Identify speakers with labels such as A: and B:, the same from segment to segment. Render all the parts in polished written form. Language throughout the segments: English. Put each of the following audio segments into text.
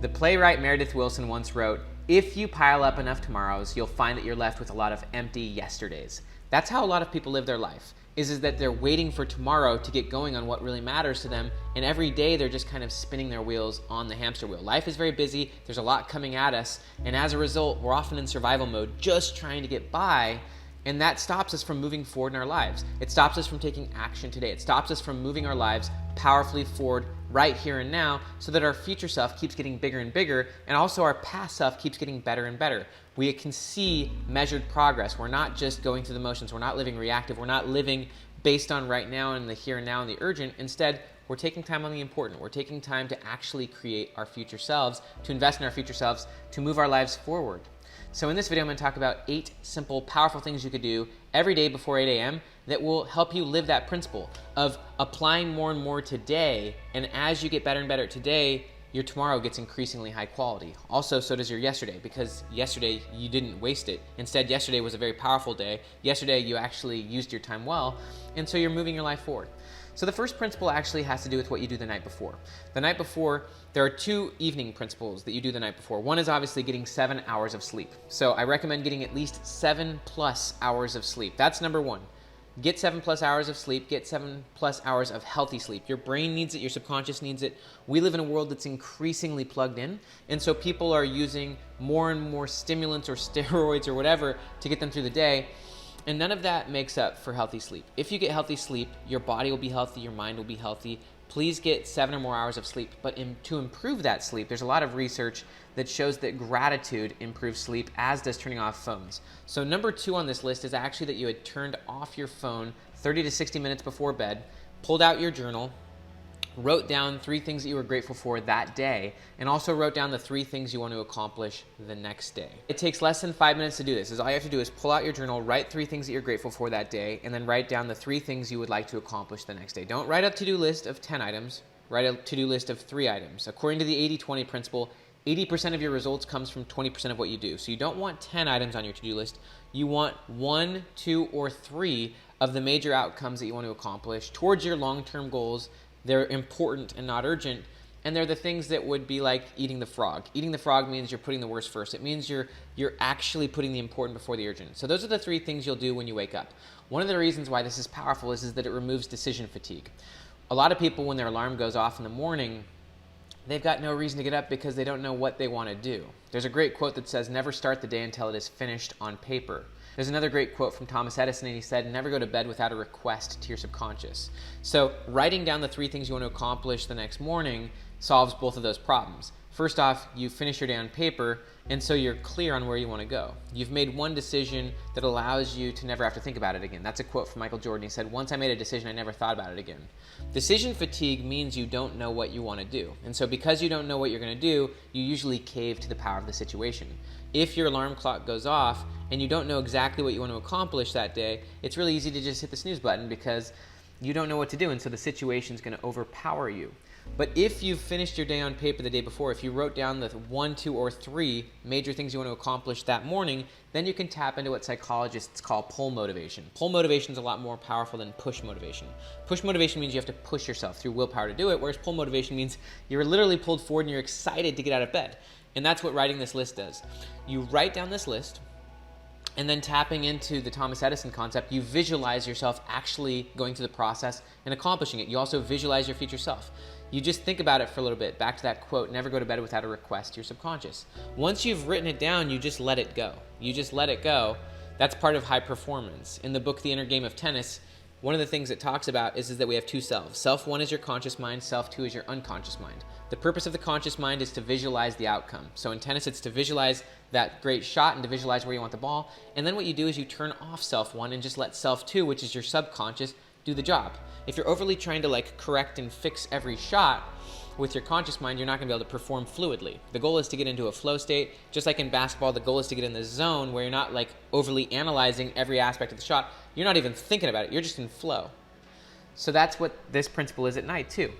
A: The playwright Meredith Willson once wrote, "If you pile up enough tomorrows, you'll find that you're left with a lot of empty yesterdays." That's how a lot of people live their life, is that they're waiting for tomorrow to get going on what really matters to them, and every day they're just kind of spinning their wheels on the hamster wheel. Life is very busy, there's a lot coming at us, and as a result, we're often in survival mode, just trying to get by, and that stops us from moving forward in our lives. It stops us from taking action today. It stops us from moving our lives powerfully forward right here and now, so that our future self keeps getting bigger and bigger, and also our past self keeps getting better and better. We can see measured progress. We're not just going through the motions. We're not living reactive. We're not living based on right now and the here and now and the urgent. Instead, we're taking time on the important. We're taking time to actually create our future selves, to invest in our future selves, to move our lives forward. So in this video, I'm going to talk about 8 simple, powerful things you could do every day before 8 a.m. that will help you live that principle of applying more and more today. And as you get better and better today, your tomorrow gets increasingly high quality. Also, so does your yesterday, because yesterday you didn't waste it. Instead, yesterday was a very powerful day. Yesterday, you actually used your time well, and so you're moving your life forward. So the first principle actually has to do with what you do the night before. The night before, there are 2 evening principles that you do the night before. One is obviously getting 7 hours of sleep. So I recommend getting at least 7+ hours of sleep. That's number 1. Get 7+ hours of sleep, get 7+ hours of healthy sleep. Your brain needs it, your subconscious needs it. We live in a world that's increasingly plugged in, and so people are using more and more stimulants or steroids or whatever to get them through the day. And none of that makes up for healthy sleep. If you get healthy sleep, your body will be healthy, your mind will be healthy. Please get 7 or more hours of sleep. But to improve that sleep, there's a lot of research that shows that gratitude improves sleep, as does turning off phones. So number 2 on this list is actually that you had turned off your phone 30 to 60 minutes before bed, pulled out your journal, wrote down 3 things that you were grateful for that day, and also wrote down the 3 things you want to accomplish the next day. It takes less than 5 minutes to do this. All you have to do is pull out your journal, write 3 things that you're grateful for that day, and then write down the 3 things you would like to accomplish the next day. Don't write a to-do list of 10 items, write a to-do list of 3 items. According to the 80-20 principle, 80% of your results comes from 20% of what you do. So you don't want 10 items on your to-do list. You want 1, 2, or 3 of the major outcomes that you want to accomplish towards your long-term goals. They're important and not urgent, and they're the things that would be like eating the frog. Eating the frog means you're putting the worst first. It means you're actually putting the important before the urgent. So those are the 3 things you'll do when you wake up. One of the reasons why this is powerful is that it removes decision fatigue. A lot of people, when their alarm goes off in the morning, they've got no reason to get up because they don't know what they want to do. There's a great quote that says, "Never start the day until it is finished on paper." There's another great quote from Thomas Edison, and he said, "Never go to bed without a request to your subconscious." So writing down the 3 things you want to accomplish the next morning solves both of those problems. First off, you finish your day on paper, and so you're clear on where you want to go. You've made one decision that allows you to never have to think about it again. That's a quote from Michael Jordan. He said, "Once I made a decision, I never thought about it again." Decision fatigue means you don't know what you want to do. And so because you don't know what you're going to do, you usually cave to the power of the situation. If your alarm clock goes off and you don't know exactly what you want to accomplish that day, it's really easy to just hit the snooze button because you don't know what to do, and so the situation's going to overpower you. But if you've finished your day on paper the day before, if you wrote down the 1, 2, or 3 major things you want to accomplish that morning, then you can tap into what psychologists call pull motivation. Pull motivation is a lot more powerful than push motivation. Push motivation means you have to push yourself through willpower to do it, whereas pull motivation means you're literally pulled forward and you're excited to get out of bed. And that's what writing this list does. You write down this list, and then tapping into the Thomas Edison concept, you visualize yourself actually going through the process and accomplishing it. You also visualize your future self. You just think about it for a little bit. Back to that quote, "Never go to bed without a request to your subconscious." Once you've written it down, you just let it go. You just let it go. That's part of high performance. In the book, The Inner Game of Tennis, one of the things it talks about is that we have 2 selves. Self 1 is your conscious mind, self 2 is your unconscious mind. The purpose of the conscious mind is to visualize the outcome. So in tennis, it's to visualize that great shot and to visualize where you want the ball. And then what you do is you turn off self 1 and just let self 2, which is your subconscious, do the job. If you're overly trying to correct and fix every shot with your conscious mind, you're not going to be able to perform fluidly. The goal is to get into a flow state. Just like in basketball, the goal is to get in the zone where you're not overly analyzing every aspect of the shot. You're not even thinking about it. You're just in flow. So that's what this principle is at night too.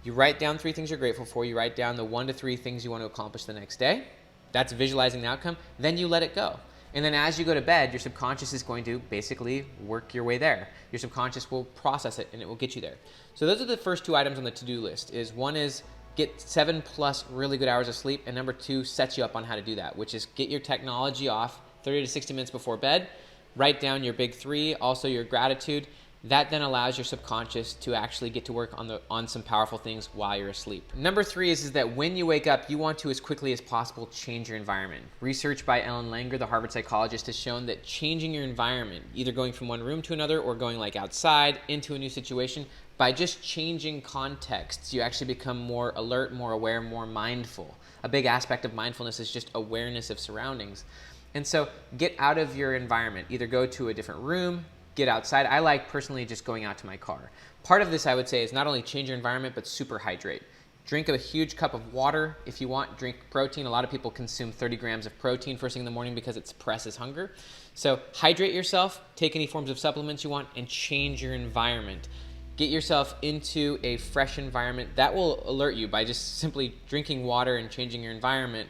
A: You write down 3 things you're grateful for. You write down the 1 to 3 things you want to accomplish the next day. That's visualizing the outcome. Then you let it go. And then as you go to bed, your subconscious is going to basically work your way there. Your subconscious will process it and it will get you there. So those are the first 2 items on the to-do list. One is get 7+ really good hours of sleep. And number 2 sets you up on how to do that, which is get your technology off 30 to 60 minutes before bed. Write down your big 3, also your gratitude. That then allows your subconscious to actually get to work on some powerful things while you're asleep. Number 3 is that when you wake up, you want to, as quickly as possible, change your environment. Research by Ellen Langer, the Harvard psychologist, has shown that changing your environment, either going from one room to another or going like outside into a new situation, by just changing contexts, you actually become more alert, more aware, more mindful. A big aspect of mindfulness is just awareness of surroundings. And so get out of your environment. Either go to a different room, get outside. I like personally just going out to my car. Part of this, I would say, is not only change your environment, but super hydrate. Drink a huge cup of water. If you want, drink protein. A lot of people consume 30 grams of protein first thing in the morning because it suppresses hunger. So hydrate yourself, take any forms of supplements you want, and change your environment. Get yourself into a fresh environment. That will alert you by just simply drinking water and changing your environment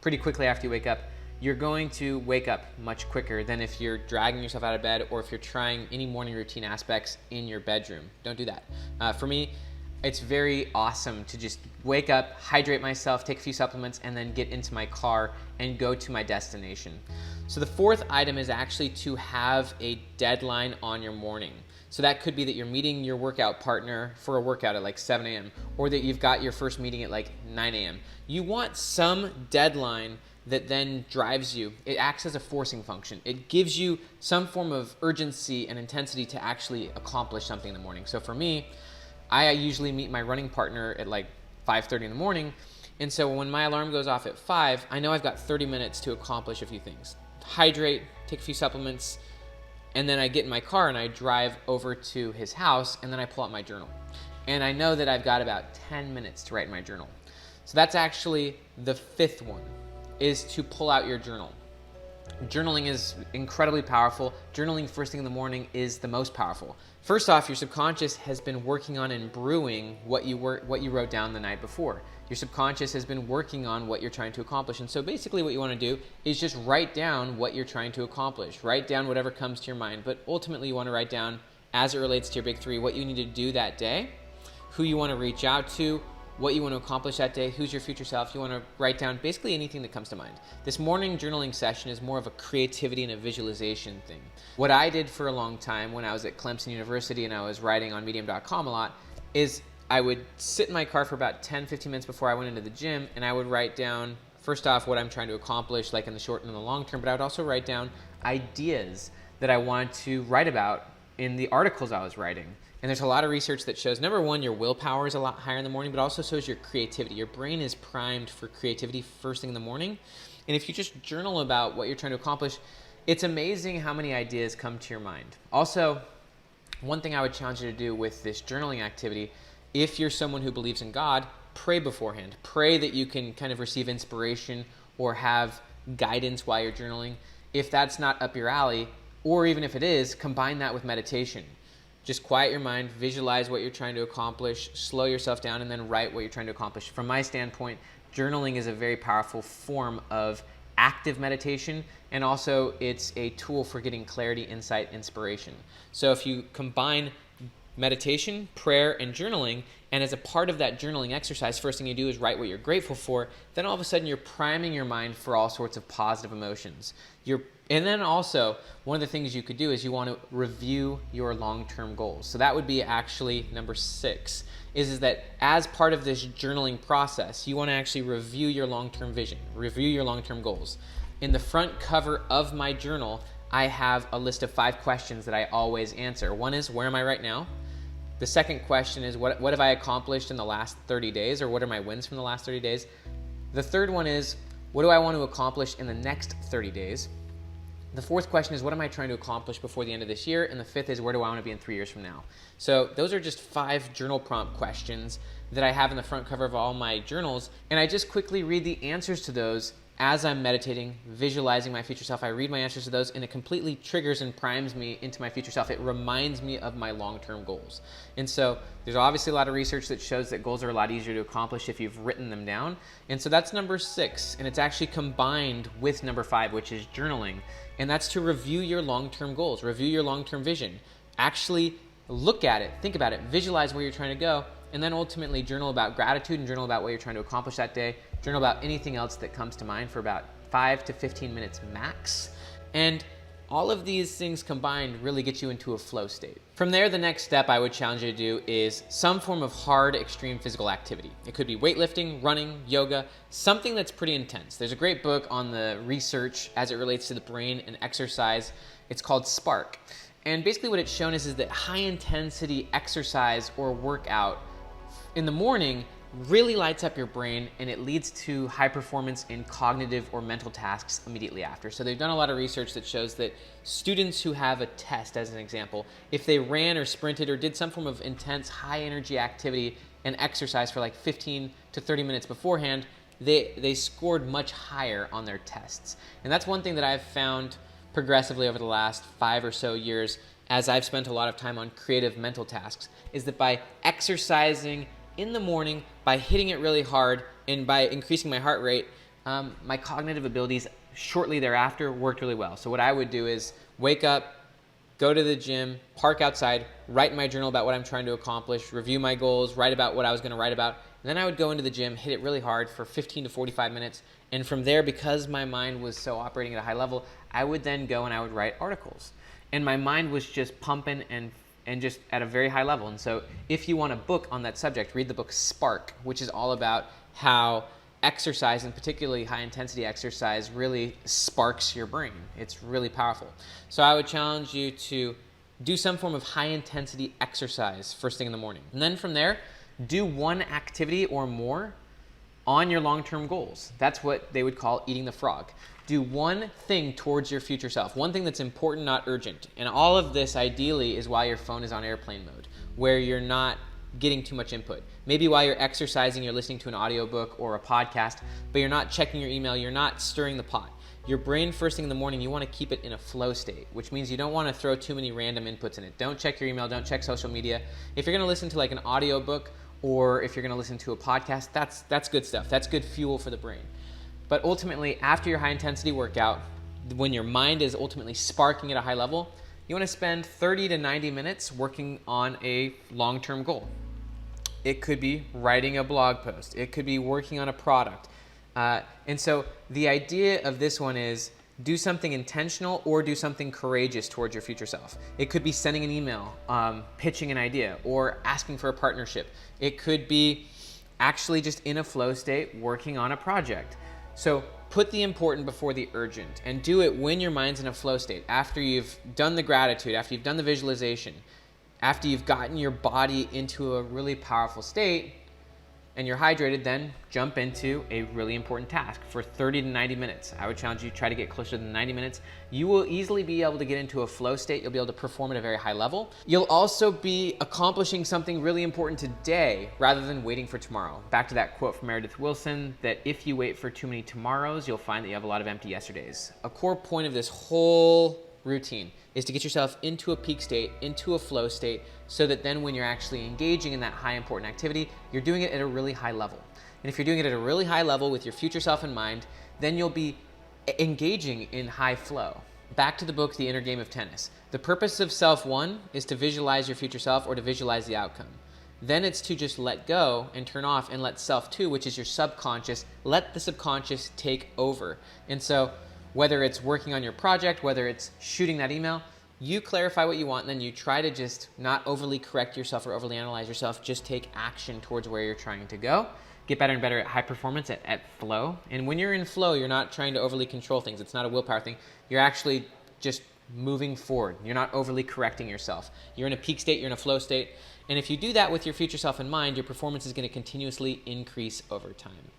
A: pretty quickly after you wake up. You're going to wake up much quicker than if you're dragging yourself out of bed or if you're trying any morning routine aspects in your bedroom. Don't do that. For me, it's very awesome to just wake up, hydrate myself, take a few supplements, and then get into my car and go to my destination. So the 4th item is actually to have a deadline on your morning. So that could be that you're meeting your workout partner for a workout at like 7 a.m. or that you've got your first meeting at like 9 a.m. You want some deadline that then drives you. It acts as a forcing function. It gives you some form of urgency and intensity to actually accomplish something in the morning. So for me, I usually meet my running partner at like 5:30 in the morning. And so when my alarm goes off at 5, I know I've got 30 minutes to accomplish a few things. Hydrate, take a few supplements, and then I get in my car and I drive over to his house, and then I pull out my journal. And I know that I've got about 10 minutes to write in my journal. So that's actually the 5th one, is to pull out your journal. Journaling is incredibly powerful. Journaling first thing in the morning is the most powerful. First off, your subconscious has been working on and brewing what you wrote down the night before. Your subconscious has been working on what you're trying to accomplish. And so basically what you want to do is just write down what you're trying to accomplish. Write down whatever comes to your mind. But ultimately you want to write down, as it relates to your big 3, what you need to do that day, who you want to reach out to, what you want to accomplish that day, who's your future self. You want to write down basically anything that comes to mind. This morning journaling session is more of a creativity and a visualization thing. What I did for a long time when I was at Clemson University and I was writing on medium.com a lot is I would sit in my car for about 10-15 minutes before I went into the gym, and I would write down, first off, what I'm trying to accomplish, like in the short and in the long term, but I would also write down ideas that I wanted to write about in the articles I was writing. And there's a lot of research that shows, number 1, your willpower is a lot higher in the morning, but also shows your creativity. Your brain is primed for creativity first thing in the morning. And if you just journal about what you're trying to accomplish, it's amazing how many ideas come to your mind. Also, one thing I would challenge you to do with this journaling activity, if you're someone who believes in God, pray beforehand. Pray that you can kind of receive inspiration or have guidance while you're journaling. If that's not up your alley, or even if it is, combine that with meditation. Just quiet your mind, visualize what you're trying to accomplish, slow yourself down, and then write what you're trying to accomplish. From my standpoint, journaling is a very powerful form of active meditation, and also it's a tool for getting clarity, insight, inspiration. So if you combine meditation, prayer, and journaling, and as a part of that journaling exercise, first thing you do is write what you're grateful for, then all of a sudden you're priming your mind for all sorts of positive emotions. And then also, one of the things you could do is you want to review your long-term goals. So that would be actually number 6, is that as part of this journaling process, you want to actually review your long-term vision, review your long-term goals. In the front cover of my journal, I have a list of 5 questions that I always answer. One is, where am I right now? The second question is, what have I accomplished in the last 30 days, or what are my wins from the last 30 days? The third one is, what do I want to accomplish in the next 30 days? The fourth question is, what am I trying to accomplish before the end of this year? And the fifth is, where do I want to be in 3 years from now? So those are just 5 journal prompt questions that I have in the front cover of all my journals. And I just quickly read the answers to those as I'm meditating, visualizing my future self. I read my answers to those, and it completely triggers and primes me into my future self. It reminds me of my long-term goals. And so there's obviously a lot of research that shows that goals are a lot easier to accomplish if you've written them down. And so that's number 6, and it's actually combined with number 5, which is journaling. And that's to review your long-term goals, review your long-term vision. Actually look at it, think about it, visualize where you're trying to go, and then ultimately journal about gratitude and journal about what you're trying to accomplish that day. Journal about anything else that comes to mind for about 5 to 15 minutes max. And all of these things combined really get you into a flow state. From there, the next step I would challenge you to do is some form of hard, extreme physical activity. It could be weightlifting, running, yoga, something that's pretty intense. There's a great book on the research as it relates to the brain and exercise. It's called Spark. And basically what it's shown is that high intensity exercise or workout in the morning really lights up your brain, and it leads to high performance in cognitive or mental tasks immediately after. So they've done a lot of research that shows that students who have a test, as an example, if they ran or sprinted or did some form of intense high energy activity and exercise for like 15 to 30 minutes beforehand, they scored much higher on their tests. And that's one thing that I've found progressively over the last 5 or so years, as I've spent a lot of time on creative mental tasks, is that by exercising in the morning, by hitting it really hard, and by increasing my heart rate, my cognitive abilities shortly thereafter worked really well. So what I would do is wake up, go to the gym, park outside, write in my journal about what I'm trying to accomplish, review my goals, write about what I was going to write about, and then I would go into the gym, hit it really hard for 15 to 45 minutes, and from there, because my mind was so operating at a high level, I would then go and I would write articles. And my mind was just pumping and just at a very high level. And so if you want a book on that subject, read the book Spark, which is all about how exercise, and particularly high intensity exercise, really sparks your brain. It's really powerful. So I would challenge you to do some form of high intensity exercise first thing in the morning. And then from there, do one activity or more on your long-term goals. That's what they would call eating the frog. Do one thing towards your future self, one thing that's important, not urgent. And all of this ideally is while your phone is on airplane mode, where you're not getting too much input. Maybe while you're exercising, you're listening to an audiobook or a podcast, but you're not checking your email, you're not stirring the pot. Your brain first thing in the morning, you want to keep it in a flow state, which means you don't want to throw too many random inputs in it. Don't check your email, don't check social media. If you're going to listen to like an audiobook, or if you're going to listen to a podcast, that's good stuff. That's good fuel for the brain. But ultimately, after your high intensity workout, when your mind is ultimately sparking at a high level, you want to spend 30 to 90 minutes working on a long-term goal. It could be writing a blog post. It could be working on a product. And so the idea of this one is do something intentional or do something courageous towards your future self. It could be sending an email, pitching an idea, or asking for a partnership. It could be actually just in a flow state working on a project. So put the important before the urgent, and do it when your mind's in a flow state. After you've done the gratitude, after you've done the visualization, after you've gotten your body into a really powerful state, and you're hydrated, then jump into a really important task for 30 to 90 minutes. I would challenge you to try to get closer to 90 minutes. You will easily be able to get into a flow state. You'll be able to perform at a very high level. You'll also be accomplishing something really important today rather than waiting for tomorrow. Back to that quote from Meredith Wilson, that if you wait for too many tomorrows, you'll find that you have a lot of empty yesterdays. A core point of this whole routine is to get yourself into a peak state, into a flow state, so that then when you're actually engaging in that high important activity, you're doing it at a really high level. And if you're doing it at a really high level with your future self in mind, then you'll be engaging in high flow. Back to the book, The Inner Game of Tennis. The purpose of self one is to visualize your future self or to visualize the outcome. Then it's to just let go and turn off and let self two, which is your subconscious, let the subconscious take over. And so whether it's working on your project, whether it's shooting that email, you clarify what you want, and then you try to just not overly correct yourself or overly analyze yourself. Just take action towards where you're trying to go. Get better and better at high performance, at flow. And when you're in flow, you're not trying to overly control things. It's not a willpower thing. You're actually just moving forward. You're not overly correcting yourself. You're in a peak state, you're in a flow state. And if you do that with your future self in mind, your performance is going to continuously increase over time.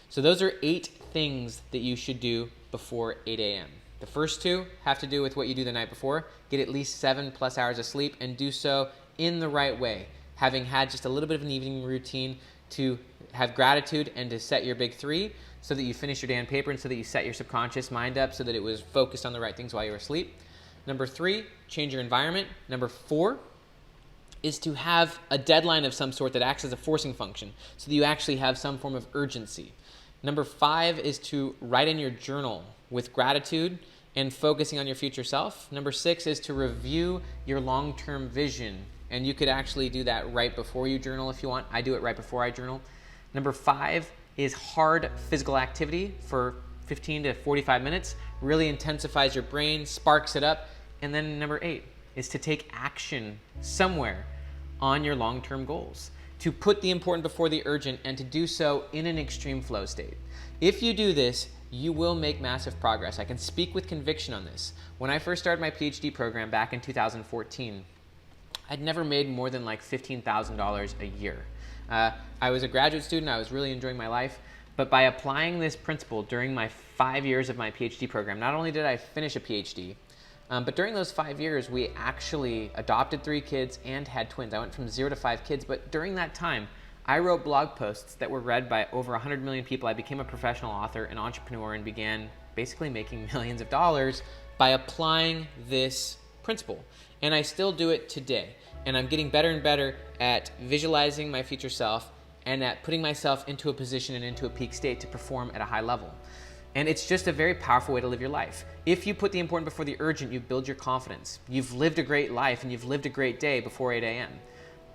A: So those are 8 things that you should do before 8 a.m. The first 2 have to do with what you do the night before. Get at least 7+ hours of sleep, and do so in the right way. Having had just a little bit of an evening routine to have gratitude and to set your big 3 so that you finish your day on paper and so that you set your subconscious mind up so that it was focused on the right things while you were asleep. Number 3, change your environment. Number 4 is to have a deadline of some sort that acts as a forcing function so that you actually have some form of urgency. Number 5 is to write in your journal with gratitude and focusing on your future self. Number 6 is to review your long-term vision And you could actually do that right before you journal if you want. I do it right before I journal. Number 5 is hard physical activity for 15 to 45 minutes. Really intensifies your brain, sparks it up. And then number 8 is to take action somewhere on your long-term goals. To put the important before the urgent and to do so in an extreme flow state. If you do this, you will make massive progress. I can speak with conviction on this. When I first started my PhD program back in 2014, I'd never made more than like $15,000 a year. I was a graduate student, I was really enjoying my life, but by applying this principle during my 5 years of my PhD program, not only did I finish a PhD, but during those 5 years, we actually adopted 3 kids and had twins. I went from 0 to 5 kids, but during that time, I wrote blog posts that were read by over 100 million people. I became a professional author, an entrepreneur, and began basically making millions of dollars by applying this principle. And I still do it today. And I'm getting better and better at visualizing my future self and at putting myself into a position and into a peak state to perform at a high level. And it's just a very powerful way to live your life. If you put the important before the urgent, you build your confidence. You've lived a great life and you've lived a great day before 8 a.m.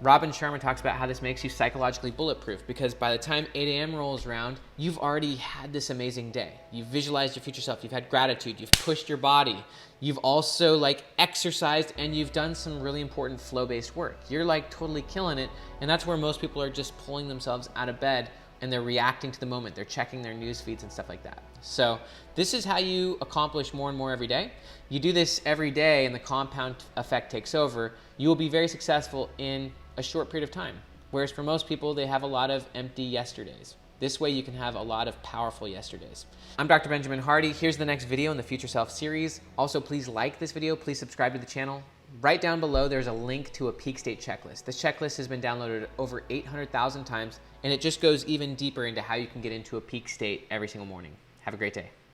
A: Robin Sharma talks about how this makes you psychologically bulletproof because by the time 8 a.m. rolls around, you've already had this amazing day. You've visualized your future self, you've had gratitude, you've pushed your body, you've also exercised, and you've done some really important flow-based work. You're totally killing it, and that's where most people are just pulling themselves out of bed and they're reacting to the moment. They're checking their news feeds and stuff like that. So this is how you accomplish more and more every day. You do this every day and the compound effect takes over. You will be very successful in a short period of time. Whereas for most people, they have a lot of empty yesterdays. This way you can have a lot of powerful yesterdays. I'm Dr. Benjamin Hardy. Here's the next video in the Future Self series. Also, please like this video. Please subscribe to the channel. Right down below, there's a link to a peak state checklist. This checklist has been downloaded over 800,000 times, and it just goes even deeper into how you can get into a peak state every single morning. Have a great day.